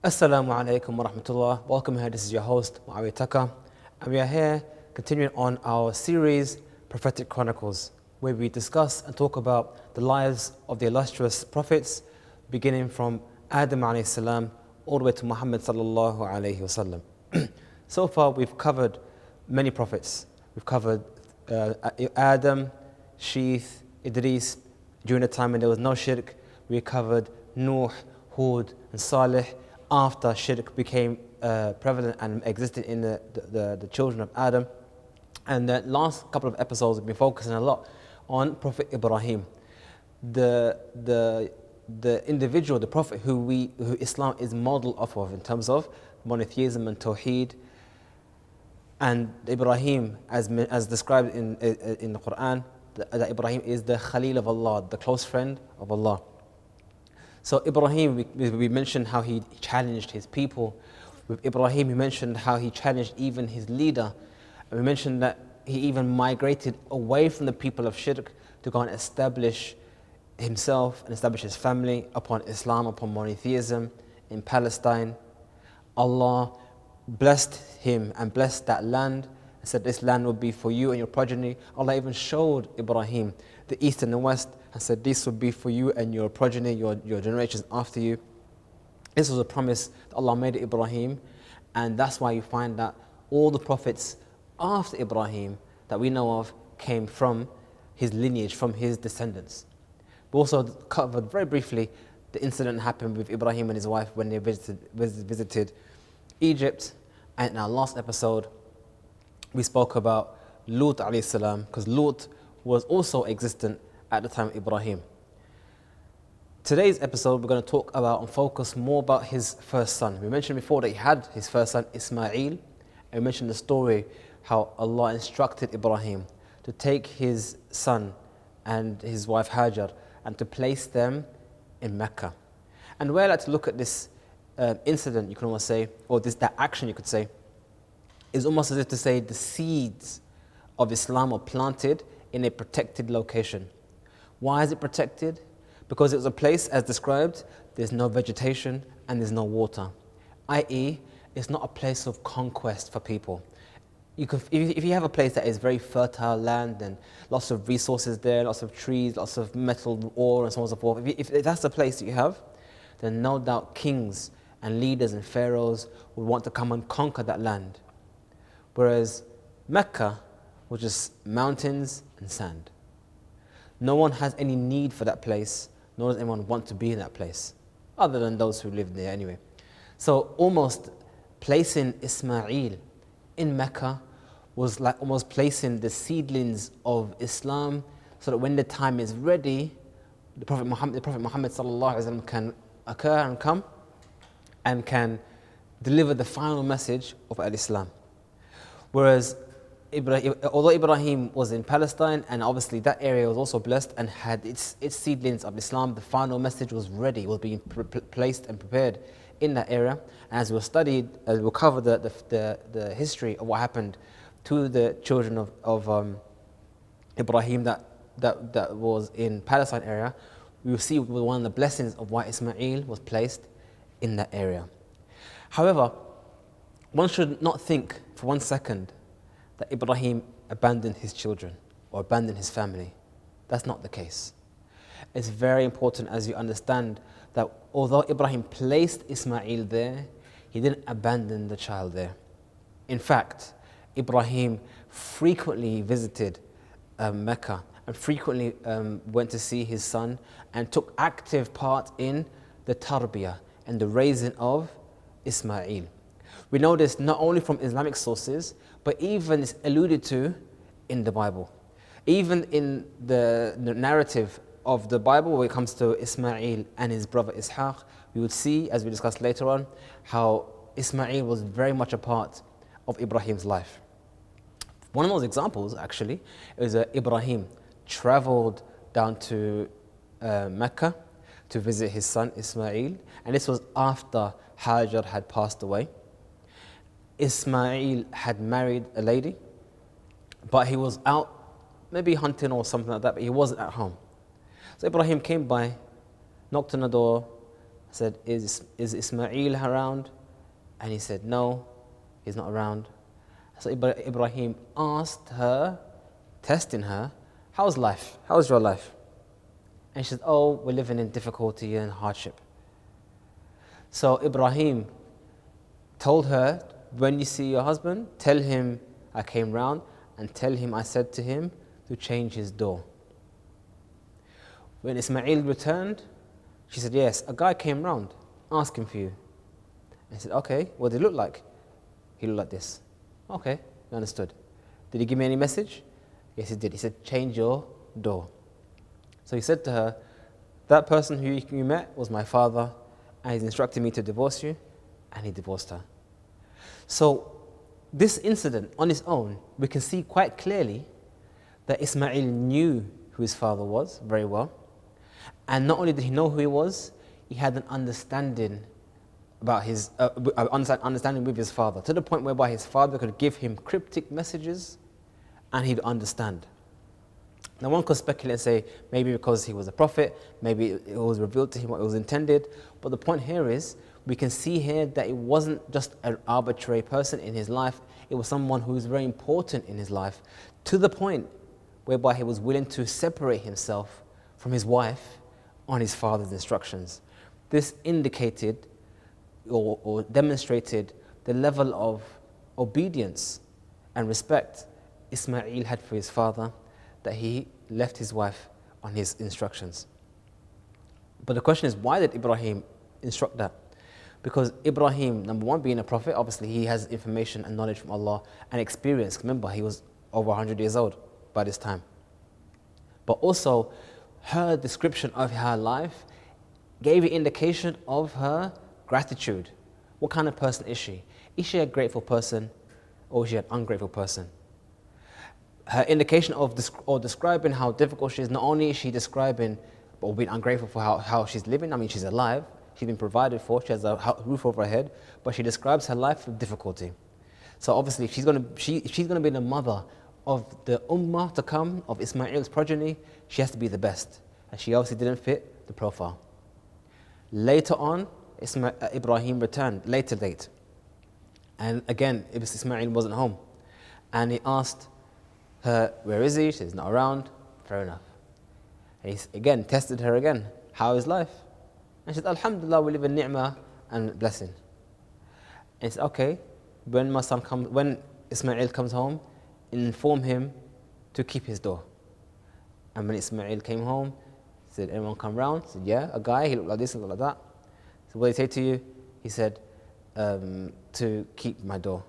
Assalamu alaikum wa rahmatullah. Welcome here. This is your host, Muawiyah, and we are here continuing on our series, Prophetic Chronicles, where we discuss and talk about the lives of the illustrious prophets, beginning from Adam alayhi salam all the way to Muhammad sallallahu alayhi wasallam. So far, we've covered many prophets. We've covered Adam, Sheeth, Idris, during the time when there was no shirk. We covered Nuh, Hud, and Salih, after shirk became prevalent and existed in the children of Adam. And the last couple of episodes we've been focusing a lot on Prophet Ibrahim, the individual, the prophet who Islam is modeled off of in terms of monotheism and Tawheed. And Ibrahim, as described in the Quran, that Ibrahim is the Khalil of Allah, the close friend of Allah. So Ibrahim, we mentioned how he challenged his people. With Ibrahim, we mentioned how he challenged even his leader. And we mentioned that he even migrated away from the people of shirk to go and establish himself and establish his family upon Islam, upon monotheism in Palestine. Allah blessed him and blessed that land and said, this land will be for you and your progeny. Allah even showed Ibrahim the east and the west and said, this will be for you and your progeny, your generations after you. This was a promise that Allah made to Ibrahim, and that's why you find that all the prophets after Ibrahim that we know of came from his lineage, from his descendants. We also covered very briefly the incident that happened with Ibrahim and his wife when they visited Egypt. And in our last episode, we spoke about Lut alayhi salam, because Lut was also existent at the time of Ibrahim. Today's episode, we're going to talk about and focus more about his first son. We mentioned before that he had his first son, Ismail, and we mentioned the story how Allah instructed Ibrahim to take his son and his wife Hajar and to place them in Mecca. And where I like to look at this incident, you can almost say, or that action you could say, is almost as if to say the seeds of Islam are planted in a protected location. Why is it protected? Because it was a place, as described, there's no vegetation and there's no water. I.e., it's not a place of conquest for people. If you have a place that is very fertile land and lots of resources there, lots of trees, lots of metal ore and so on and so forth, if that's the place that you have, then no doubt kings and leaders and pharaohs would want to come and conquer that land. Whereas Mecca was just mountains and sand. No one has any need for that place, nor does anyone want to be in that place, other than those who live there anyway. So almost placing Ismail in Mecca was like almost placing the seedlings of Islam, so that when the time is ready, the Prophet Muhammad sallallahu alaihi wasallam can occur and come and can deliver the final message of Al-Islam. Whereas although Ibrahim was in Palestine, and obviously that area was also blessed and had its seedlings of Islam, the final message was ready, was being placed and prepared in that area. And as we'll cover the history of what happened to the children of Ibrahim that was in Palestine area, we will see one of the blessings of why Ismail was placed in that area. However, one should not think for 1 second that Ibrahim abandoned his children or abandoned his family. That's not the case. It's very important as you understand that although Ibrahim placed Ismail there, he didn't abandon the child there. In fact, Ibrahim frequently visited Mecca and frequently went to see his son and took active part in the tarbiyah and the raising of Ismail. We know this not only from Islamic sources, but even it's alluded to in the Bible. Even in the narrative of the Bible, when it comes to Ismail and his brother Ishaq, we would see, as we discussed later on, how Ismail was very much a part of Ibrahim's life. One of those examples, actually, is Ibrahim traveled down to Mecca to visit his son Ismail, and this was after Hajar had passed away. Ismail had married a lady, but he was out maybe hunting or something like that, but he wasn't at home. So Ibrahim came by, knocked on the door, said, is Ismail around? And he said, no, he's not around. So Ibrahim asked her, testing her, how's life? How's your life? And she said, oh, we're living in difficulty and hardship. So Ibrahim told her, when you see your husband, tell him I came round and tell him I said to him to change his door. When Ismail returned, she said, yes, a guy came round asking for you. And he said, okay, what did he look like? He looked like this. Okay, we understood. Did he give me any message? Yes, he did. He said, change your door. So he said to her, that person who you met was my father, and he's instructed me to divorce you, and he divorced her. So this incident on its own, we can see quite clearly that Ismail knew who his father was very well. And not only did he know who he was, he had an understanding about his understanding with his father, to the point whereby his father could give him cryptic messages and he'd understand. Now one could speculate and say, maybe because he was a prophet, maybe it was revealed to him what it was intended. But the point here is, we can see here that it wasn't just an arbitrary person in his life, it was someone who was very important in his life, to the point whereby he was willing to separate himself from his wife on his father's instructions. This indicated or demonstrated the level of obedience and respect Ismail had for his father, that he left his wife on his instructions. But the question is, why did Ibrahim instruct that? Because Ibrahim, number one, being a prophet, obviously he has information and knowledge from Allah and experience. Remember, he was over 100 years old by this time. But also, her description of her life gave an indication of her gratitude. What kind of person is she? Is she a grateful person, or is she an ungrateful person? Her indication of describing how difficult she is, not only is she describing or being ungrateful for how she's living, I mean, she's alive, she's been provided for, she has a roof over her head, but she describes her life with difficulty. So obviously, if she's going to be the mother of the ummah to come, of Ismail's progeny, she has to be the best. And she obviously didn't fit the profile. Later on, Ibrahim returned, later date. And again, Ismail wasn't home. And he asked her, where is he? She's not around. Fair enough. And he again tested her again. How is life? And she said, Alhamdulillah, we live in ni'mah and blessing. And he said, okay, when Ismail comes home, inform him to keep his door. And when Ismail came home, he said, anyone come round? He said, yeah, a guy, he looked like this, he looked like that. So what did he say to you? He said, to keep my door.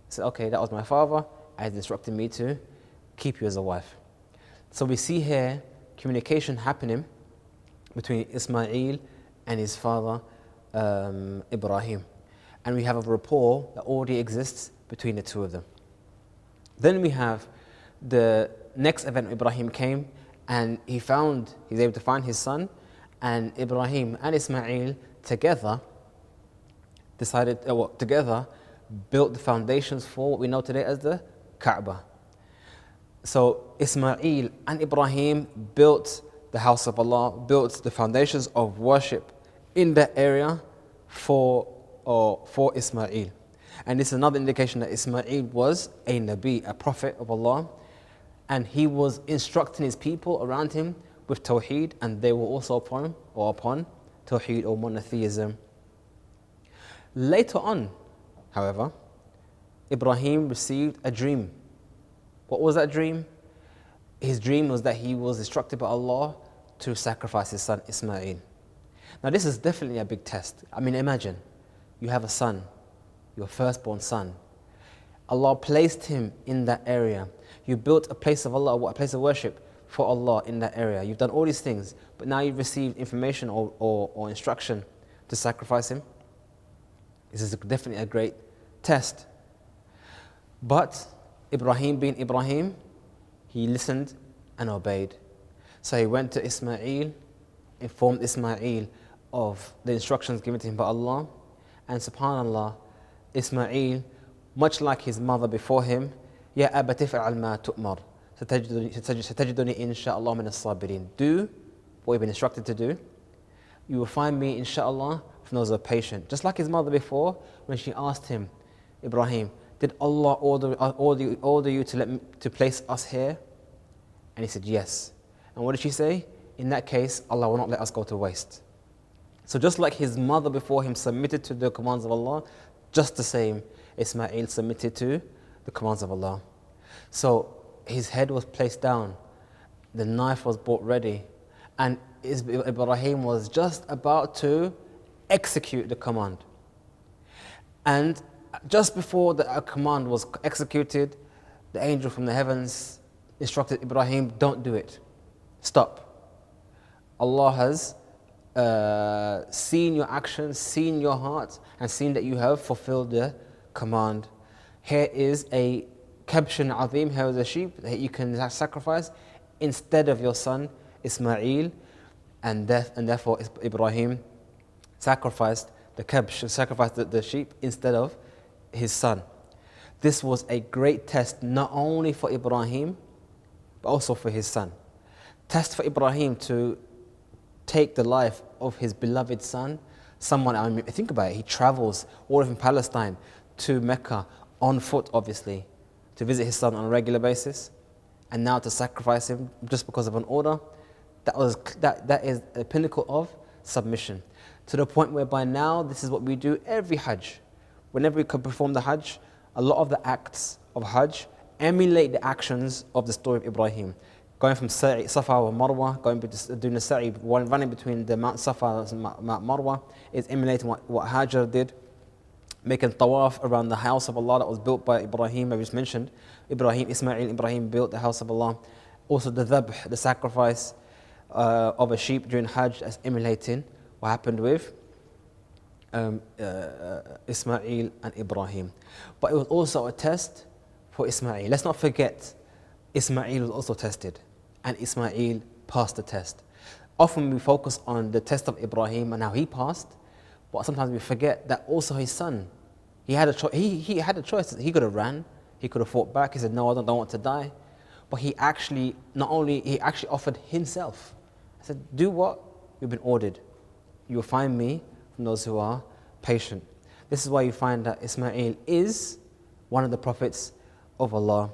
He said, okay, that was my father. I had instructed me to keep you as a wife. So we see here communication happening between Ismail and his father, Ibrahim. And we have a rapport that already exists between the two of them. Then we have the next event. Ibrahim came and he's able to find his son, and Ibrahim and Ismail together built the foundations for what we know today as the Kaaba. So Ismail and Ibrahim built the house of Allah, built the foundations of worship in that area for Ismail. And this is another indication that Ismail was a Nabi, a prophet of Allah, and he was instructing his people around him with Tawheed, and they were also upon Tawheed or monotheism. Later on, however, Ibrahim received a dream. What was that dream? His dream was that he was instructed by Allah to sacrifice his son Ismail. Now this is definitely a big test. I mean, imagine, you have a son, your firstborn son. Allah placed him in that area. You built a place of Allah, a place of worship for Allah in that area. You've done all these things, but now you've received information or instruction to sacrifice him. This is definitely a great test. But Ibrahim being Ibrahim, he listened and obeyed. So he went to Ismail, informed Ismail of the instructions given to him by Allah, and subhanallah, Ismail, much like his mother before him, Ya abati fa'al ma tu'mar, satajiduni insha'Allah min as-sabirin. Do what you've been instructed to do, You will find me, inshallah, from those who are patient. Just like his mother before, when she asked him, Ibrahim, did Allah order you to place us here? And he said, yes. And what did she say? In that case, Allah will not let us go to waste. So just like his mother before him submitted to the commands of Allah, just the same, Ismail submitted to the commands of Allah. So his head was placed down, the knife was brought ready, and Ibrahim was just about to execute the command. And just before the command was executed, the angel from the heavens instructed Ibrahim, don't do it. Stop. Allah has seen your actions, seen your heart, and seen that you have fulfilled the command. Here is a kabshan azim, here is a sheep that you can sacrifice instead of your son Ismail, and therefore Ibrahim sacrificed the sheep instead of his son. This was a great test not only for Ibrahim but also for his son. Test for Ibrahim to take the life of his beloved son. I mean, think about it, he travels all from Palestine to Mecca on foot, obviously, to visit his son on a regular basis, and now to sacrifice him just because of an order. That is a pinnacle of submission, to the point whereby now this is what we do every Hajj. Whenever we can perform the Hajj, a lot of the acts of Hajj emulate the actions of the story of Ibrahim. Going from Safa or Marwa, doing the sa'i, running between the Mount Safa and Mount Marwa is emulating what Hajar did. Making tawaf around the house of Allah that was built by Ibrahim, I just mentioned. Ibrahim built the house of Allah. Also the dhabh, the sacrifice of a sheep during Hajj, as emulating what happened with Ismail and Ibrahim. But it was also a test for Ismail. Let's not forget, Ismail was also tested, and Ismail passed the test. Often we focus on the test of Ibrahim and how he passed, but sometimes we forget that also his son, he had a choice. He could have ran, he could have fought back. He said, no, I don't want to die. But he actually offered himself. He said, do what you've been ordered. You will find me from those who are patient. This is why you find that Ismail is one of the prophets of Allah.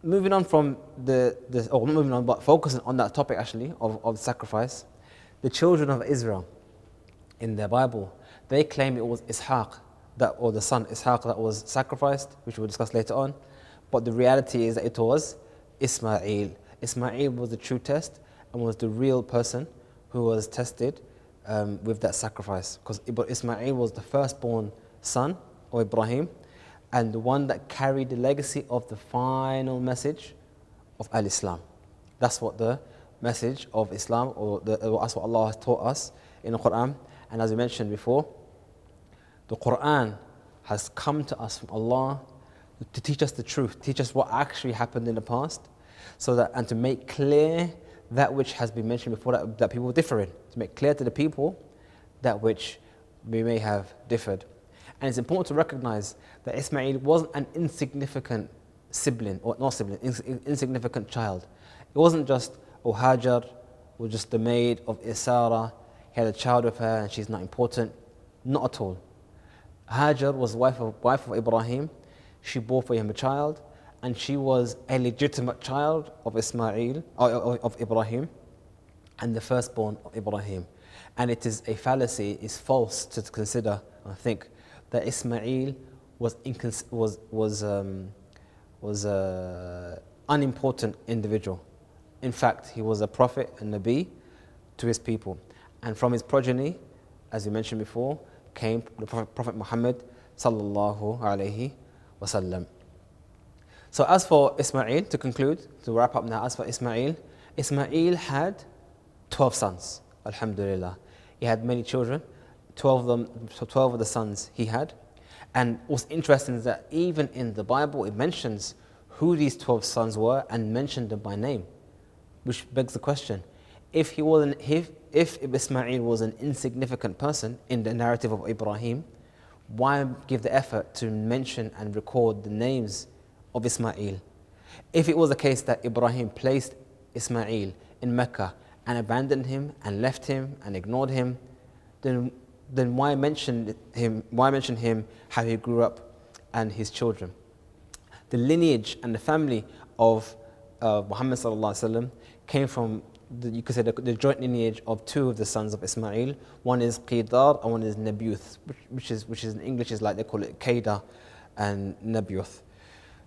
Moving on from but focusing on that topic actually of sacrifice, the children of Israel in the Bible, they claim it was Ishaq, or the son Ishaq, that was sacrificed, which we'll discuss later on. But the reality is that it was Ismail. Ismail was the true test and was the real person who was tested with that sacrifice. Because Ismail was the firstborn son of Ibrahim, and the one that carried the legacy of the final message of Al-Islam. That's what the message of Islam, or that's what Allah has taught us in the Quran. And as we mentioned before, the Quran has come to us from Allah to teach us the truth, teach us what actually happened in the past, and to make clear that which has been mentioned before that people differ in, to make clear to the people that which we may have differed. And it's important to recognize that Ismail wasn't an insignificant sibling, or not sibling, insignificant child. It wasn't just, Hajar was just the maid of Sarah, he had a child with her and she's not important. Not at all. Hajar was wife of Ibrahim. She bore for him a child, and she was a legitimate child of Ismail, of Ibrahim, and the firstborn of Ibrahim. And it is a fallacy, it's false to consider, I think, that Ismail was unimportant individual. In fact, he was a prophet and Nabi to his people. And from his progeny, as we mentioned before, came the Prophet Muhammad sallallahu alaihi wasallam. So as for Ismail, to conclude, to wrap up now, as for Ismail had 12 sons, alhamdulillah. He had many children, 12 of the sons he had. And what's interesting is that even in the Bible, it mentions who these 12 sons were and mentioned them by name, which begs the question, if Ismail was an insignificant person in the narrative of Ibrahim, why give the effort to mention and record the names of Ismail? If it was the case that Ibrahim placed Ismail in Mecca and abandoned him and left him and ignored him, then why mention him? Why mention him, how he grew up and his children? The lineage and the family of Muhammad sallallahu alaihi wasallam came from you could say the joint lineage of two of the sons of Ismail. One is Qidar and one is Nabuth, which is in English is like they call it Qaeda and Nabuth.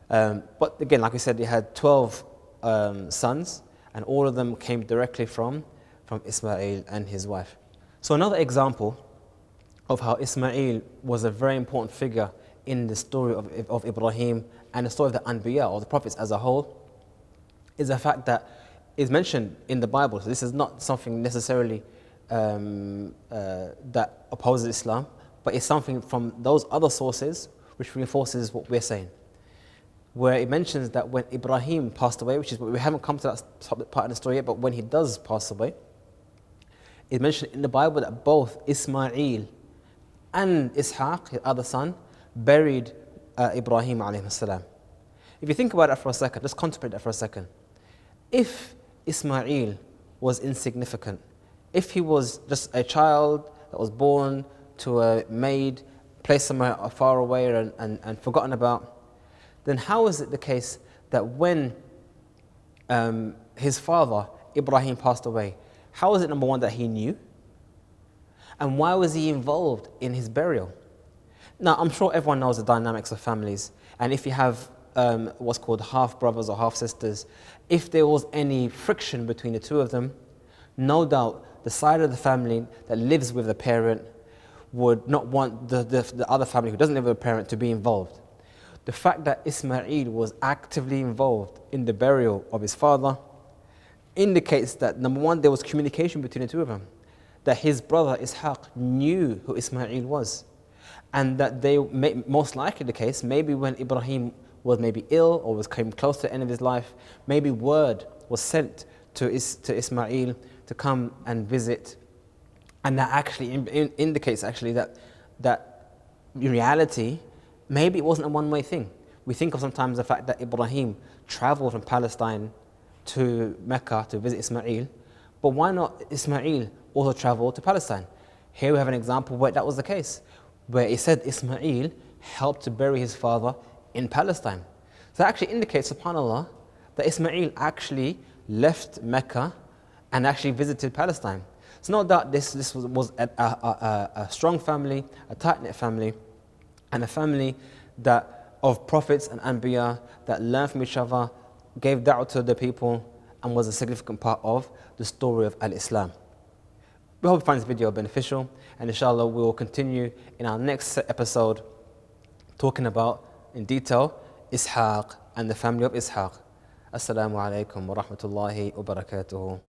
But again, like we said, he had 12 sons, and all of them came directly from Ismail and his wife. So another example of how Ismail was a very important figure in the story of Ibrahim and the story of the Anbiya, or the prophets as a whole, is the fact that is mentioned in the Bible. So this is not something necessarily that opposes Islam, but it's something from those other sources which reinforces what we're saying. Where it mentions that when Ibrahim passed away, which is we haven't come to that part of the story yet, but when he does pass away, it mentioned in the Bible that both Ismail and Ishaq, his other son, buried Ibrahim alayhi salam. If you think about it for a second, just contemplate that for a second. If Ismail was insignificant, if he was just a child that was born to a maid, placed somewhere far away and forgotten about, then how is it the case that when his father, Ibrahim, passed away, how is it, number one, that he knew? And why was he involved in his burial? Now, I'm sure everyone knows the dynamics of families, and if you have what's called half brothers or half sisters, if there was any friction between the two of them, no doubt the side of the family that lives with the parent would not want the other family who doesn't live with a parent to be involved. The fact that Ismail was actively involved in the burial of his father indicates that, number one, there was communication between the two of them, that his brother Ishaq knew who Ismail was, and that they, most likely the case, maybe when Ibrahim was maybe ill or came close to the end of his life, maybe word was sent to Ismail to come and visit. And that actually indicates actually that in reality, maybe it wasn't a one-way thing. We think of sometimes the fact that Ibrahim traveled from Palestine to Mecca to visit Ismail, but why not Ismail also travel to Palestine? Here we have an example where that was the case, where it said Ismail helped to bury his father in Palestine. So that actually indicates, subhanAllah, that Ismail actually left Mecca and actually visited Palestine. So no doubt this was a strong family, a tight-knit family, and a family that of prophets and anbiya that learned from each other, gave da'wah to the people, and was a significant part of the story of Al-Islam. We hope you find this video beneficial, and inshallah we will continue in our next episode talking about in detail Ishaq and the family of Ishaq. Assalamu alaikum wa rahmatullahi wa barakatuhu.